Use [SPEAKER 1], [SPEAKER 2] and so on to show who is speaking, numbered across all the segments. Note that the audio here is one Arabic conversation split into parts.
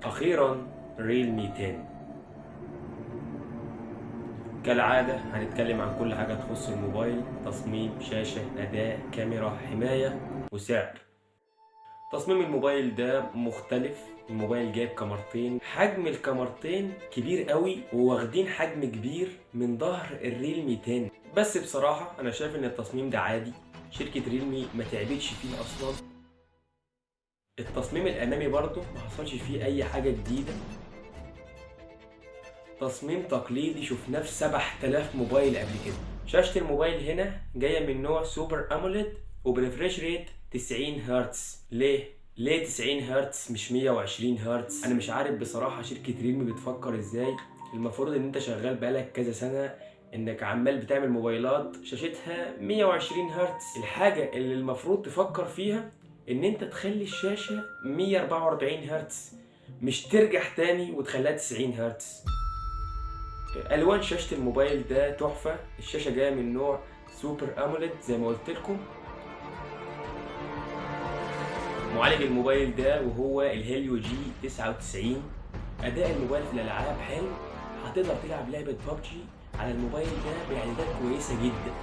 [SPEAKER 1] أخيرا ريلمي 10. كالعادة هنتكلم عن كل حاجة تخص الموبايل: تصميم، شاشة، أداء، كاميرا، حماية، وسعر. تصميم الموبايل ده مختلف. الموبايل جايب كاميرتين، حجم الكاميرتين كبير قوي وواخدين حجم كبير من ظهر الريلمي 10. بس بصراحة أنا شايف إن التصميم ده عادي، شركة ريلمي ما تعبتش فيه أصلا. التصميم الأمامي برضه ما حصلش فيه أي حاجة جديدة، تصميم تقليدي شفناه في 7000 موبايل قبل كده. شاشة الموبايل هنا جاية من نوع سوبر أموليد وبريفريش ريت 90 هرتز. ليه 90 هرتز مش 120 هرتز؟ أنا مش عارف بصراحة شركة ريلمي بتفكر إزاي. المفروض إن أنت شغال بقالك كذا سنة إنك عمال بتعمل موبايلات شاشتها 120 هرتز. الحاجة اللي المفروض تفكر فيها إن أنت تخلي الشاشة 144 هرتز، مش ترجع تاني وتخليها 90 هرتز. الوان شاشه الموبايل ده تحفه. الشاشه جايه من نوع سوبر اموليد زي ما قلت لكم. معالج الموبايل ده وهو الهيليو جي 99. اداء الموبايل في الالعاب حلو، هتقدر تلعب لعبه ببجي على الموبايل ده باعدادات كويسه جدا.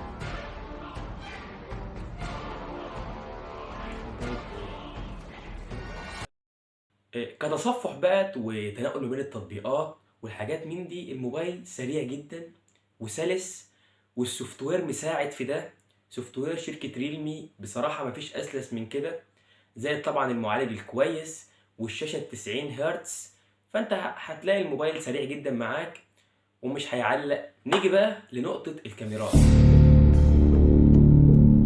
[SPEAKER 1] كتصفح بقى وتنقل ما بين التطبيقات والحاجات من دي، الموبايل سريع جدا وسلس، والسوفت وير مساعد في ده. سوفت وير شركة ريلمي بصراحة مفيش أسلس من كده، زي طبعا المعالج الكويس والشاشة 90 هرتز. فأنت هتلاقي الموبايل سريع جدا معاك ومش هيعلق. نيجي بقى لنقطة الكاميرات.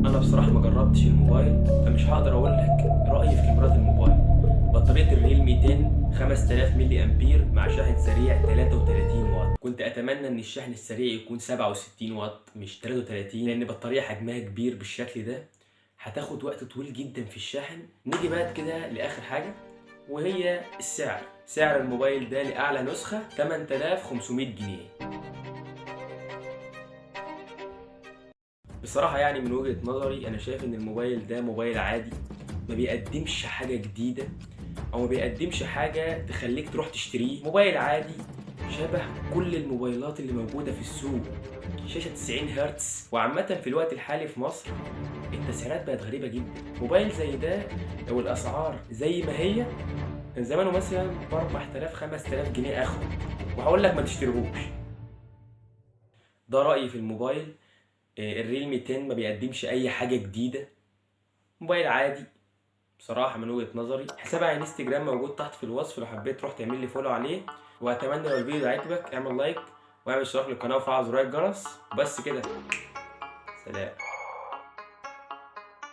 [SPEAKER 1] أنا بصراحة ما جربتش الموبايل فمش هقدر أقول لك رأيي في كاميرات الموبايل. بطارية الريلمي 10 5000 ملي أمبير مع شاحن سريع 33 واط. كنت أتمنى إن الشحن السريع يكون 67 واط مش 33، لأن بطارية حجمها كبير بالشكل ده هتاخد وقت طويل جدا في الشحن. نيجي بقى كده لآخر حاجة وهي السعر. سعر الموبايل ده لأعلى نسخة 8500 جنيه. بصراحة يعني من وجهة نظري أنا شايف إن الموبايل ده موبايل عادي، ما بيقدمش حاجة جديدة أو ما بيقدمش حاجة تخليك تروح تشتريه. موبايل عادي شبه كل الموبايلات اللي موجودة في السوق. شاشة 90 هرتز، وعامة في الوقت الحالي في مصر التسعيرات بقت غريبة جدا. موبايل زي ده لو الأسعار زي ما هي كان زمانه مثلا ب 4000 5000 جنيه آخره، وهقول لك ما تشتريهوش. ده رأيي في الموبايل. الريلمي 10 ما بيقدمش أي حاجة جديدة، موبايل عادي بصراحة من وجهة نظري. حسابي على انستجرام موجود تحت في الوصف لو حبيت تروح تعمل لي فولو عليه. واتمنى لو الفيديو عجبك اعمل لايك واعمل اشتراك للقناة وفعل زرار الجرس. بس كده، سلام.